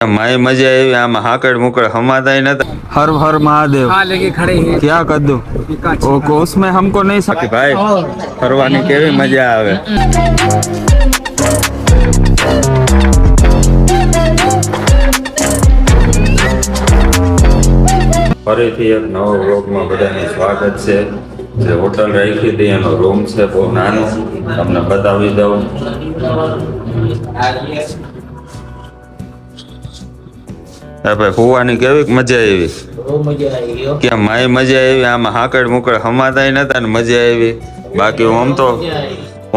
माई मजा आई आम हाकड़ मुकड़ हमारा ही नता। हर हर महादेव। हाँ लेके खड़े हैं। क्या कर दो वो उसमें हमको नहीं कि भाई फरवानी केवी मजा आवे। ફરીથી એક નવો વ્લોગમાં બધાનું સ્વાગત છે। જે હોટલ રાખી હતી એનો રૂમ છે બહુ નાનો, તમને બતાવી દઉં। ભાઈ ફુવાની કેવી મજા આવી? કે માય મજા આવી આમાં હાકડ મુકડ હમાતા નતા ને મજા આવી। બાકી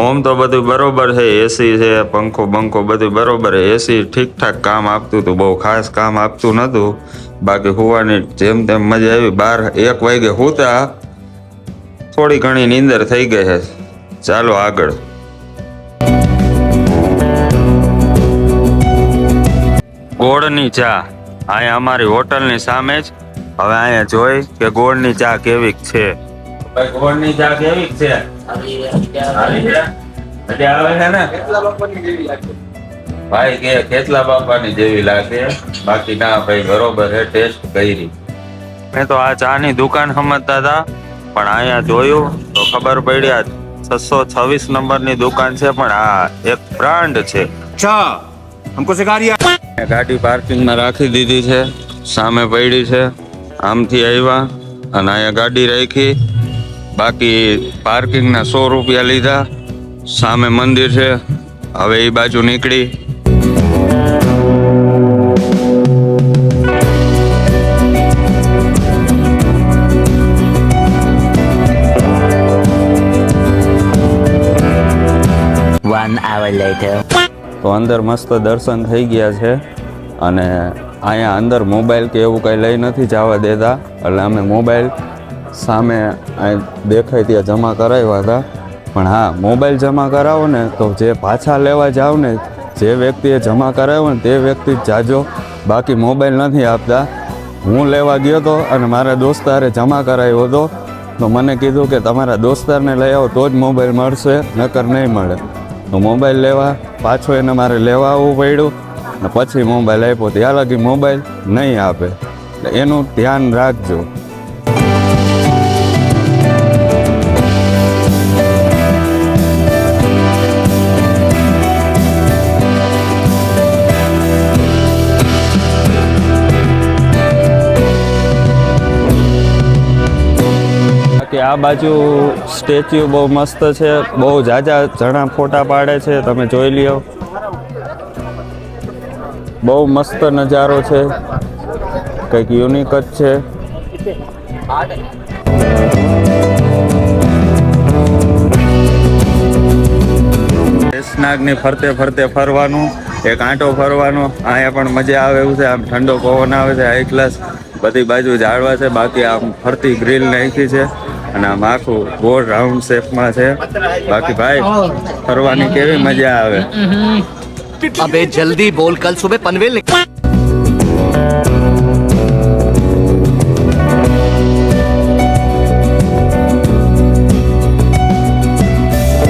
ઓમ તો બધું બરોબર છે, એસી છે, પંખો બંખો બધું બરોબર છે। એસી ઠીક ઠાક કામ આપતું હતું, બહુ ખાસ કામ આપતું નતું। બાકી હુવાની જેમ તેમ મજા આવી। 12-1 વાગે હુતા, થોડી ઘણી નીંદર થઈ ગઈ છે। ચાલો આગળ। ગોળની ચા અહીંયા અમારી હોટલની સામે જ। હવે અહીંયા જોઈ કે ગોળની ચા કેવીક છે। ભાઈ ગોળની ચા કેવીક છે? મજા આવે છે ને? ભાઈ કે કેટલા બાપાની જેવી લાગે। બાકી ના ભાઈ બરોબર છે, ટેસ્ટ કરી। મેં તો આ ચાની દુકાન સમજતા હતા, પણ અહીંયા જોયું તો ખબર પડી આ 626 નંબરની દુકાન છે, પણ આ એક બ્રાન્ડ છે। अच्छा हमको सिखा रिया। ગાડી પાર્કિંગમાં રાખી દીધી છે, સામે પડી છે। આમથી આવ્યા અને અહીંયા ગાડી રાખી। બાકી પાર્કિંગના 100 રૂપિયા લીધા। સામે મંદિર છે, હવે એ બાજુ નીકળી। તો અંદર મસ્ત દર્શન થઈ ગયા છે, અને અહીંયા અંદર મોબાઈલ કે એવું કંઈ લઈ નથી જવા દેતા, એટલે અમે મોબાઈલ સામે દેખાય ત્યાં જમા કરાવ્યા હતા। પણ હા, મોબાઈલ જમા કરાવો ને તો જે પાછા લેવા જાવ ને, જે વ્યક્તિએ જમા કરાવ્યો ને તે વ્યક્તિ જ જાજો, બાકી મોબાઈલ નથી આપતા। હું લેવા ગયો હતો અને મારા દોસ્તારે જમા કરાવ્યો હતો, તો મને કીધું કે તમારા દોસ્તારને લઈ આવો તો જ મોબાઈલ મળશે, નકર નહીં મળે। તો મોબાઈલ લેવા પાછો એને મારે લેવા આવવું પડ્યું, ને પછી મોબાઈલ આપ્યો। ત્યાં લગી મોબાઈલ નહીં આપે, એટલે એનું ધ્યાન રાખજો। આ બાજુ સ્ટેચ્યુ બહુ મસ્ત છે, બહુ જાજા જણા ફોટા પાડે છે, તમે જોઈ લ્યો। બહુ મસ્ત નજારો છે, કંઈક યુનિક જ છે। શેષનાગની ફરતે ફરતે ફરવાનું, એક આંટો ફરવાનો, અહીંયા પણ મજા આવે એવું છે। આમ ઠંડો પવન આવે છે, હાઈ ક્લાસ। બધી બાજુ ઝાડવા છે, બાકી આમ ફરતી ગ્રીલ નાખી છે, અને આમ આખું ગોળ રાઉન્ડ શેપમાં છે। બાકી ભાઈ ફરવાની કેવી મજા આવે। अबे जल्दी बोल, कल सुबह पनवेल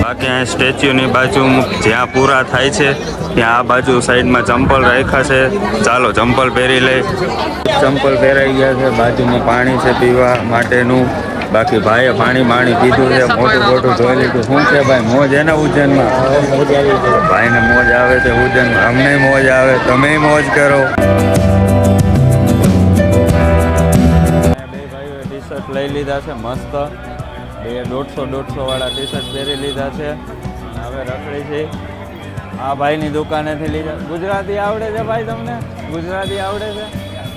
બાકી અહીં સ્ટેચ્યુની બાજુ જ્યાં પૂરા થાય છે ત્યાં આ બાજુ સાઈડમાં ચંપલ રાખ્યા છે। ચાલો ચંપલ પહેરી લઈ। ચંપલ પહેરાઈ ગયા છે, બાજુમાં પાણી છે પીવા માટેનું। બાકી ભાઈએ પાણી પીધું છે, મોટું જોઈ લીધું। શું છે ભાઈ, મોજ હે ને ઉજ્જૈનમાં? ભાઈને મોજ આવે છે ઉજ્જૈનમાં, અમને મોજ આવે, તમે મોજ કરો। બે ભાઈઓએ ટી શર્ટ લઈ લીધા છે મસ્ત, બે 150 વાળા ટી શર્ટ પહેરી લીધા છે, હવે રખડી છે। આ ભાઈની દુકાનેથી લીધા। ગુજરાતી આવડે છે ભાઈ તમને? ગુજરાતી આવડે છે?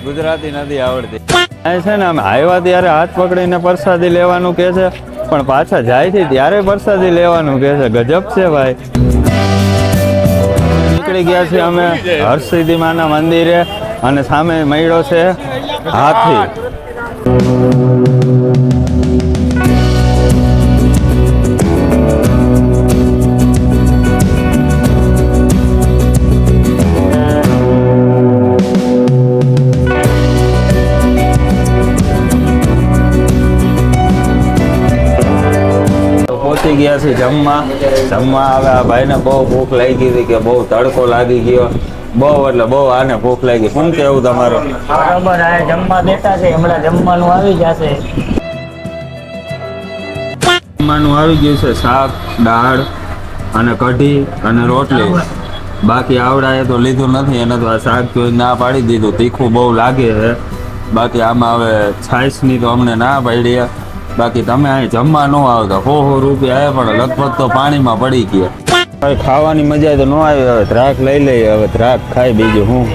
ગુજરાતી નથી આવડતી। છે ને અમે આવ્યા ત્યારે હાથ પકડીને પ્રસાદી લેવાનું કે છે, પણ પાછા જાય છે ત્યારે પ્રસાદી લેવાનું કે છે। ગજબ છે ભાઈ। નીકળી ગયા છીએ અમે હરસિદ્ધિ માના મંદિરે, અને સામે મળ્યો છે હાથી। પહોંચી ગયા છીએ જમવા। હવે આ ભાઈને બહુ ભૂખ લાગી હતી, કે બહુ તડકો લાગી ગયો। બહુ એટલે બહુ આને ભૂખ લાગી. શું કેવું તમારું? બરાબર આ જમવા બેઠા છે, હમણાં જમવાનું આવી જશે. જમવાનું આવી ગયું છે, શાક, દાળ અને કઢી અને રોટલી. બાકી આવડાએ તો લીધું નથી, એને તો આ શાક જોઈ ના પાડી દીધું, તીખું બહુ લાગે છે. બાકી આમાં હવે છાશની તો અમને ના પાડી. બાકી તમે અહીં જમવા ન આવતા, 100 રૂપિયા આવે પણ લગભગ તો પાણીમાં પડી ગયા. હવે ખાવાની મજા તો ન આવી. હવે દ્રાક લઈ લઈએ, હવે દ્રાક ખાઈ બીજું હું.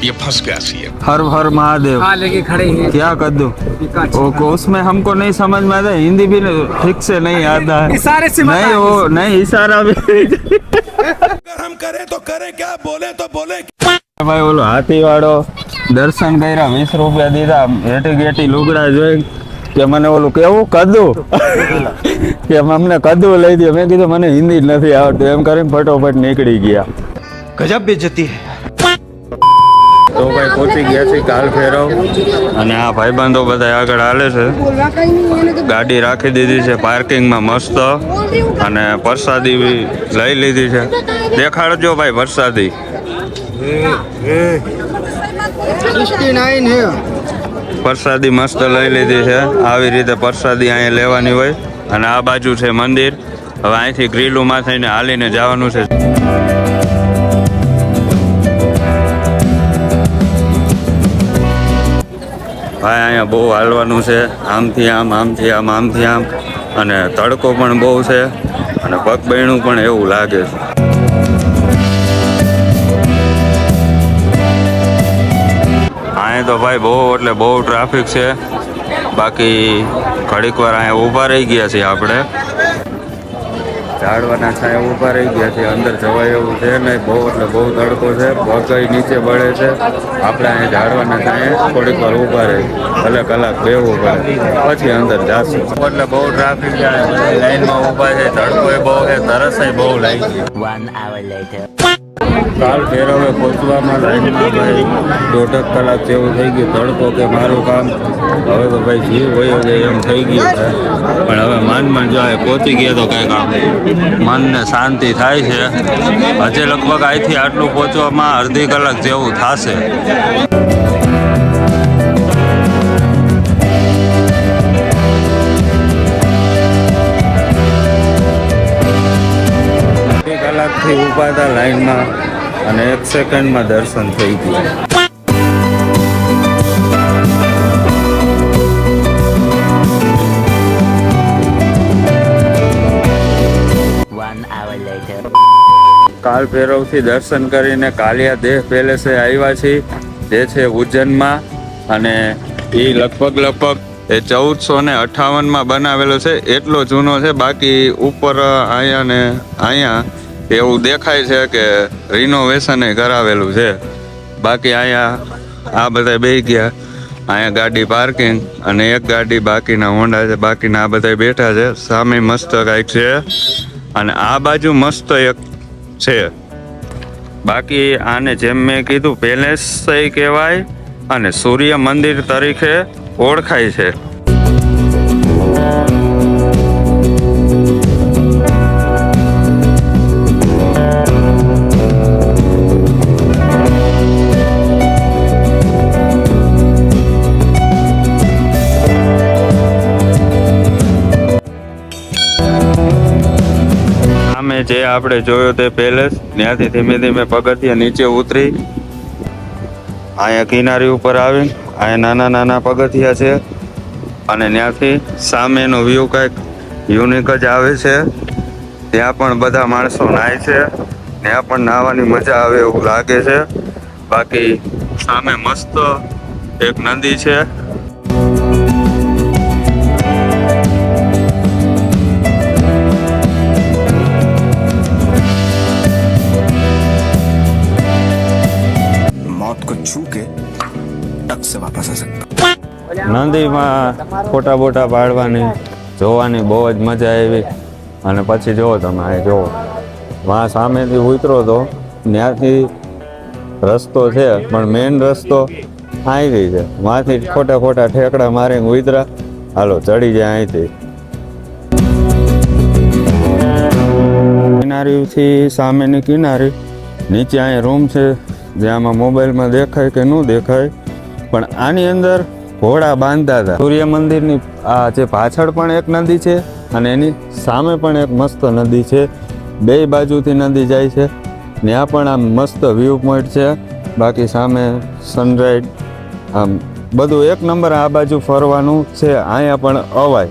ये फंस गया सीएम। हर हर महादेव। लेके खड़े हैं क्या कद्दू? वो उसमें हमको नहीं समझ में आता, हिंदी भी ठीक से नहीं आता है। इशारे से नहीं वो नहीं इशारा भी अगर हम करें तो करें क्या, बोले तो बोले। ભાઈ ઓલો હાથી વાળો દર્શન કર્યા, 20 રૂપિયા દીધા. એટી ગેટી લુગડા જોઈ કે મને ઓલું કેવું કદ્દુ કે અમને કદ્દુ લઈ દે. મેં કીધું મને હિન્દી જ નથી આવડતું, એમ કરીને ફટોફટ નીકળી ગયા. गजब बेइज्जती है। તો ભાઈ પહોંચી ગયા છે કાલ ફેરવ, અને આ ભાઈબંધો બધા આગળ હાલે છે. ગાડી રાખી દીધી છે પાર્કિંગમાં મસ્ત, અને પ્રસાદી બી લઈ લીધી છે. દેખાડજો ભાઈ પ્રસાદી. પ્રસાદી મસ્ત લઈ લીધી છે. આવી રીતે પ્રસાદી અહીંયા લેવાની હોય. અને આ બાજુ છે મંદિર. હવે અહીંથી ગ્રીલુમાં થઈને હાલીને જવાનું છે. ભાઈ અહીંયા બહુ હાલવાનું છે, આમથી આમ આમથી આમ આમથી આમ, અને તડકો પણ બહુ છે, અને પગ બહેણું પણ એવું લાગે છે. અહીંયા તો ભાઈ બહુ એટલે બહુ ટ્રાફિક છે. બાકી ઘડીક વાર અહીંયા ઊભા રહી ગયા છીએ આપણે. ઝાડવાના છાંયા ઊભા રહી ગયા છે. અંદર જવાય એવું છે નહીં, બહુ એટલે બહુ તડકો છે, પગ નીચે બળે છે. આપણે અહીંયા ઝાડવાના છાંયે થોડીક વાર ઊભા રહી, ભલે કલાક બેવું પડે, પછી અંદર જાશું. એટલે બહુ ટ્રાફિક છે, લાઈનમાં ઊભા છે, તડકો બહુ છે, તરસ બહુ લાગી. કાલ ફેરવે પહોંચવામાં લાઈનમાં ભાઈ 1.5 કલાક જેવું થઈ ગયું. તડકો કે મારું કામ, હવે તો ભાઈ જીવ વયો જાય એમ થઈ ગયું છે. પણ હવે માન જાય પહોંચી ગયા તો કંઈક આમ મનને શાંતિ થાય છે. હજે લગભગ અહીંથી આટલું પહોંચવામાં અડધી કલાક જેવું થશે. કલાકથી ઊભા હતા લાઈનમાં, અને 1 સેકન્ડમાં દર્શન થઈ ગયા. કાલ ભૈરવથી દર્શન કરીને કાલિયા દેહ પેલેસે આવ્યા છીએ, જે છે ઉજ્જૈનમાં. અને એ લગભગ 1458માં બનાવેલો છે, એટલો જૂનો છે. બાકી ઉપર અહીંયા ને અહીંયા એવું દેખાય છે કે રિનોવેશન કરાવેલું છે. બાકી અહીંયા આ બધા બેસી ગયા. અહીંયા ગાડી પાર્કિંગ, અને એક ગાડી બાકીના હોન્ડા છે, બાકીના આ બધા બેઠા છે. સામે મસ્ત કાંઈક છે, અને આ બાજુ મસ્ત એક છે. બાકી આને જેમ મેં કીધું પેલેસ કહેવાય, અને સૂર્ય મંદિર તરીકે ઓળખાય છે. જે આપણે જોયો તે પેલેસ, ત્યાંથી ધીમે ધીમે પગથિયા નીચે ઉતરી અહીંયા કિનારી ઉપર આવી. અહીંયા નાના નાના પગથિયા છે, અને ત્યાંથી સામેનો વ્યૂ કંઈક યુનિક જ આવે છે. ત્યાં પણ બધા માણસો નાય છે, ત્યાં પણ નાહવાની મજા આવે એવું લાગે છે. બાકી સામે મસ્ત એક નદી છે. નદીમાં ફોટા બોટા પાડવાની જોવાની બહુ જ મજા આવી. અને પછી જુઓ તમે અહીં જુઓ વાં સામેથી ઉતરો તો ત્યાંથી રસ્તો છે પણ મેઇન રસ્તો અહીંથી છે. વાંથી ખોટા ખોટા ઠેકડા મારીને ઉતરા. હાલો ચડી જાય અહીંથી. કિનારીથી સામેની કિનારી નીચે અહીં રૂમ છે જે આમાં મોબાઈલમાં દેખાય કે ન દેખાય પણ આની અંદર ઘોડા બાંધતા હતા. સૂર્ય મંદિરની આ જે પાછળ પણ એક નદી છે અને એની સામે પણ એક મસ્ત નદી છે. બે બાજુથી નદી જાય છે. ત્યાં પણ આમ મસ્ત વ્યૂ પોઈન્ટ છે. બાકી સામે સનરાઈઝ આમ બધું એક નંબર. આ બાજુ ફરવાનું છે. અહીંયા પણ અવાય.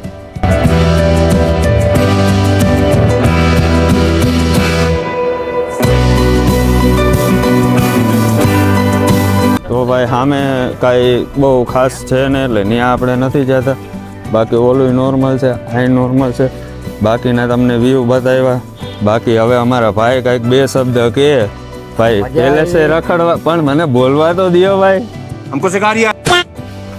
તો ભાઈ સામે કાંઈ બહુ ખાસ છે ને એટલે ત્યાં આપણે નથી જતા. બાકી ઓલું નોર્મલ છે, અહીં નોર્મલ છે. બાકીના તમને વ્યૂ બતાવ્યા. બાકી હવે અમારા ભાઈ કાંઈક બે શબ્દ કહે. ભાઈ પેલેસે રખડવા પણ મને બોલવા તો દો ભાઈ. हमको सिखा रिया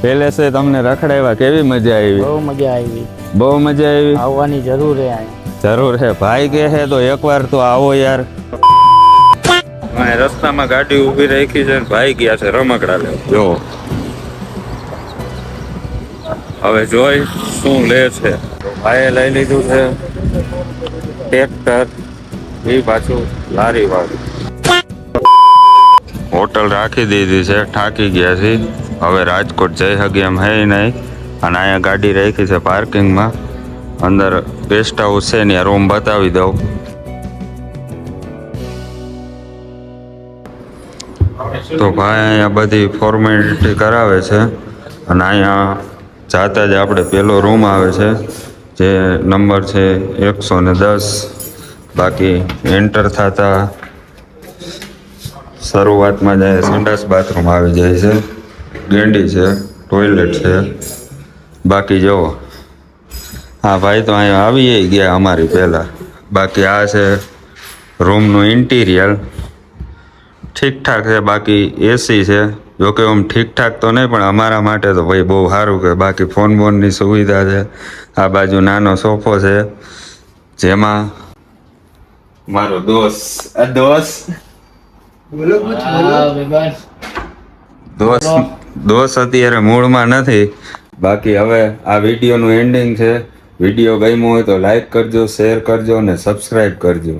પેલેસે તમને રખડાવ્યા કેવી મજા આવી? બહુ મજા આવી. બહુ મજા આવી. આવવાની જરૂર છે અહીંયા. જરૂર છે. ભાઈ કહે છે તો એકવાર તો આવો યાર. રસ્તામાં ગાડી ઊભી રાખી છે ભાઈ ગયા છે રમકડા લેવા. જો હવે જોઈ શું લે છે. ભાઈએ લઈ લીધું છે ટ્રેક્ટર. એ પાછું લારી વાળું. હોટલ રાખી દીધી છે. થાકી ગયા છે હવે. રાજકોટ જઈ શકી એમ હે નહીં. અને અહીંયા ગાડી રાખી છે પાર્કિંગમાં. અંદર ગેસ્ટ હાઉસ છે ને રૂમ બતાવી દઉં. તો ભાઈ અહીંયા બધી ફોર્મેલિટી કરાવે છે. અને અહીંયા જાતા જ આપણે પેલો રૂમ આવે છે જે નંબર છે 110. બાકી એન્ટર થતા શરૂઆતમાં જાય સંડાસ બાથરૂમ આવી જાય છે. ગેંડી છે, ટોયલેટ છે. બાકી જુઓ હા ભાઈ તો અહીંયા આવી ગયા અમારી પહેલાં. બાકી આ છે રૂમનું ઇન્ટિરિયર. ઠીકઠાક છે. બાકી એસી છે. જોકે આમ ઠીકઠાક તો નહીં પણ અમારા માટે તો ભાઈ બહુ સારું કે. બાકી ફોન બોનની સુવિધા છે. આ બાજુ નાનો સોફો છે જેમાં મારો દોસ્ત દોસ્ત અત્યારે મૂળમાં નથી. બાકી હવે આ વિડીયોનું એન્ડિંગ છે. વિડીયો ગમ્યો હોય તો લાઈક કરજો, શેર કરજો અને સબસ્ક્રાઈબ કરજો.